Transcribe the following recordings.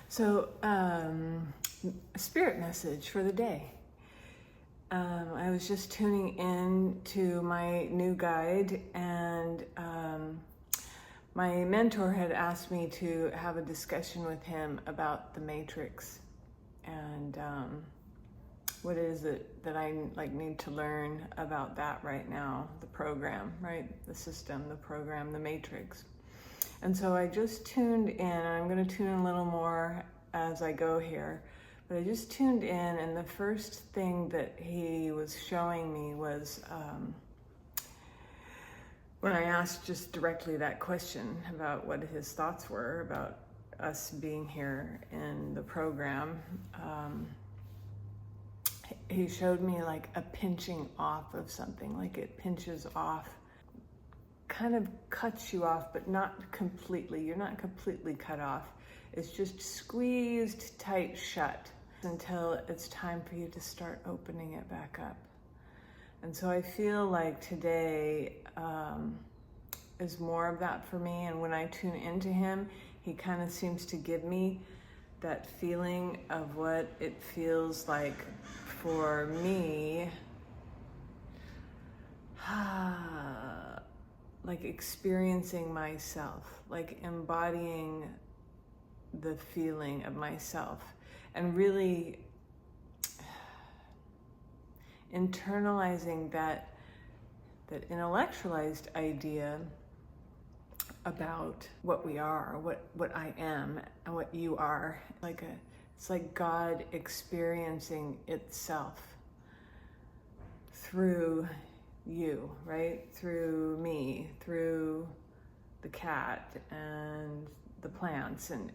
So, a spirit message for the day. I was just tuning in to my new guide, and my mentor had asked me to have a discussion with him about the matrix and what is it that I need to learn about that right now, the program, right? The system, the program, the matrix. And so I just tuned in, and I'm going to tune in a little more as I go here, but I just tuned in, and the first thing that he was showing me was when I asked just directly that question about what his thoughts were about us being here in the program. He showed me like a pinching off of something, like it pinches off, kind of cuts you off, but not completely. You're not completely cut off. It's just squeezed tight shut until it's time for you to start opening it back up. And so I feel like today is more of that for me. And when I tune into him, he kind of seems to give me that feeling of what it feels like for me, like experiencing myself, like embodying the feeling of myself, and really internalizing that intellectualized idea about what we are, what I am, and what you are. It's like God experiencing itself through you, right? Through me, through the cat and the plants, and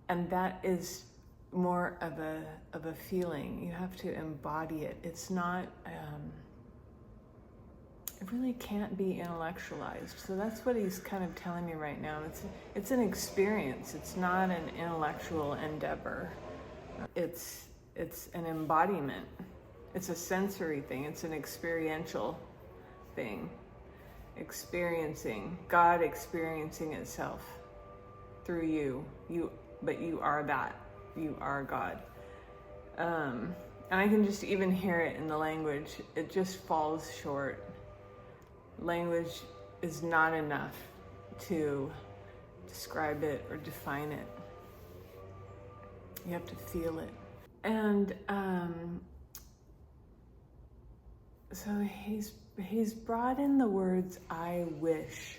and that is more of a feeling. You have to embody it. It's not. It really can't be intellectualized. So that's what he's kind of telling me right now. It's an experience. It's not an intellectual endeavor. It's an embodiment. It's a sensory thing. It's an experiential thing. Experiencing, God experiencing itself through you. But you are that. You are God. And I can just even hear it in the language. It just falls short. Language is not enough to describe it or define it. You have to feel it. And so he's brought in the words, I wish.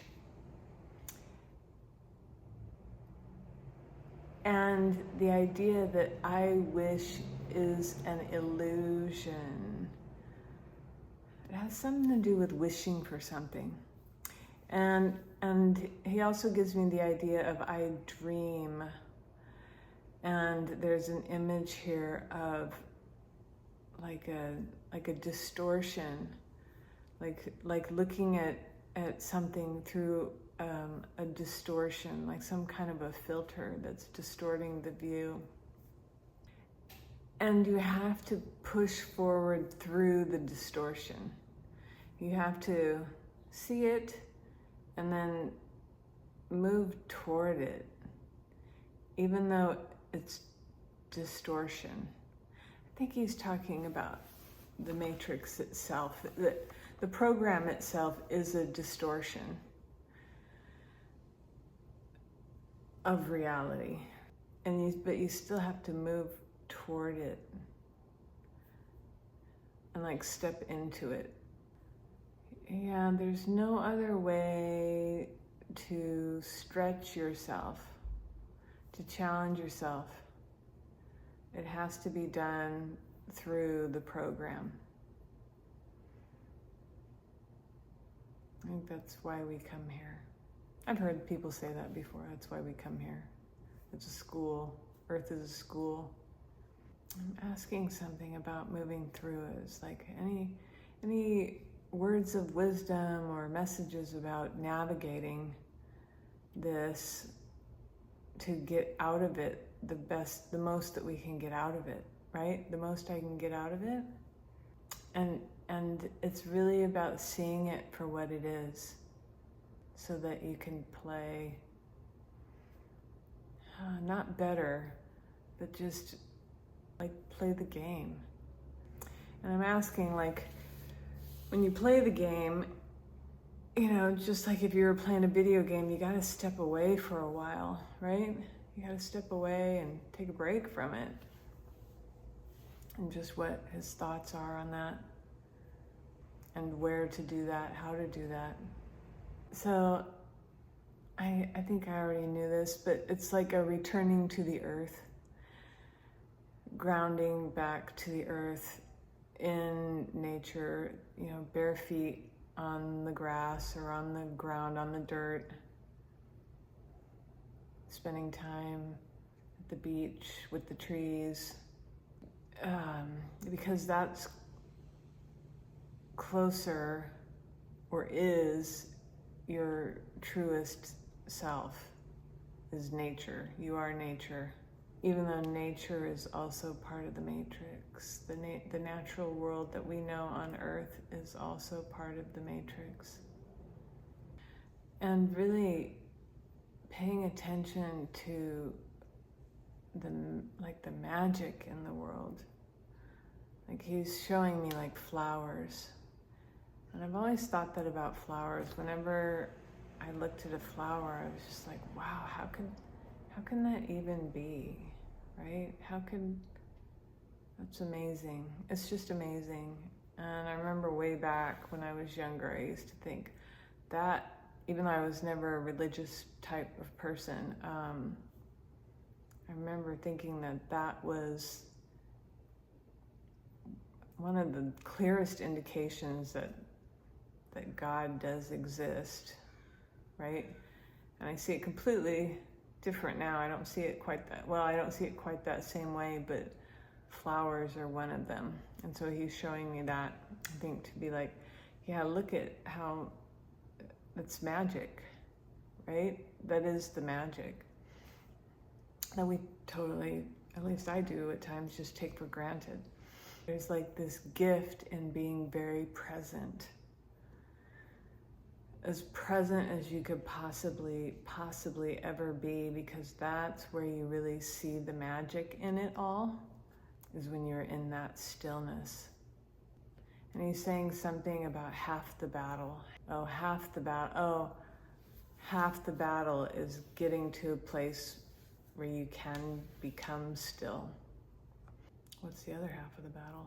And the idea that I wish is an illusion. It has something to do with wishing for something. And he also gives me the idea of I dream. And there's an image here of like a distortion, like looking at something through a distortion, like some kind of a filter that's distorting the view. And you have to push forward through the distortion. You have to see it and then move toward it, even though it's distortion. I think he's talking about the matrix itself. The program itself is a distortion of reality, but you still have to move toward it and step into it. Yeah, there's no other way to stretch yourself, to challenge yourself. It has to be done through the program. I think that's why we come here. I've heard people say that before. That's why we come here. It's a school. Earth is a school. I'm asking something about moving through it. It's like any words of wisdom or messages about navigating this to get out of it the most that we can get out of it, right? The most I can get out of it. And it's really about seeing it for what it is so that you can play not better, but just like play the game. And I'm asking, like, when you play the game, you know, just like if you were playing a video game, you gotta step away for a while, right? You gotta step away and take a break from it. And just what his thoughts are on that, and where to do that, how to do that. So I think I already knew this, but it's like a returning to the earth, grounding back to the earth in nature, you know, bare feet on the grass or on the ground, on the dirt, spending time at the beach with the trees, because that's closer, or is your truest self, is nature. You are nature. Even though nature is also part of the matrix, the natural world that we know on Earth is also part of the matrix. And really paying attention to the magic in the world. Like he's showing me like flowers. And I've always thought that about flowers. Whenever I looked at a flower, I was just like, wow, how can that even be, right? That's amazing. It's just amazing. And I remember way back when I was younger, I used to think that, even though I was never a religious type of person, I remember thinking that was one of the clearest indications that God does exist, right? And I see it completely different now. I don't see it quite that same way, but flowers are one of them. And so he's showing me that, I think, to be like, yeah, look at how it's magic, right? That is the magic that we totally, at least I do at times, just take for granted. There's like this gift in being very present. As present as you could possibly ever be, because that's where you really see the magic in it all, is when you're in that stillness. And he's saying something about half the battle. Half the battle is getting to a place where you can become still. What's the other half of the battle?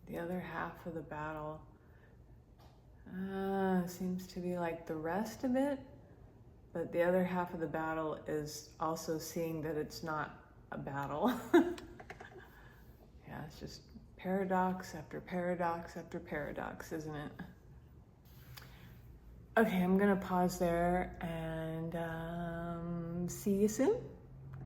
The other half of the battle seems to be like the rest of it, but the other half of the battle is also seeing that it's not a battle. Yeah, it's just paradox after paradox after paradox, isn't it? Okay, I'm gonna pause there and see you soon.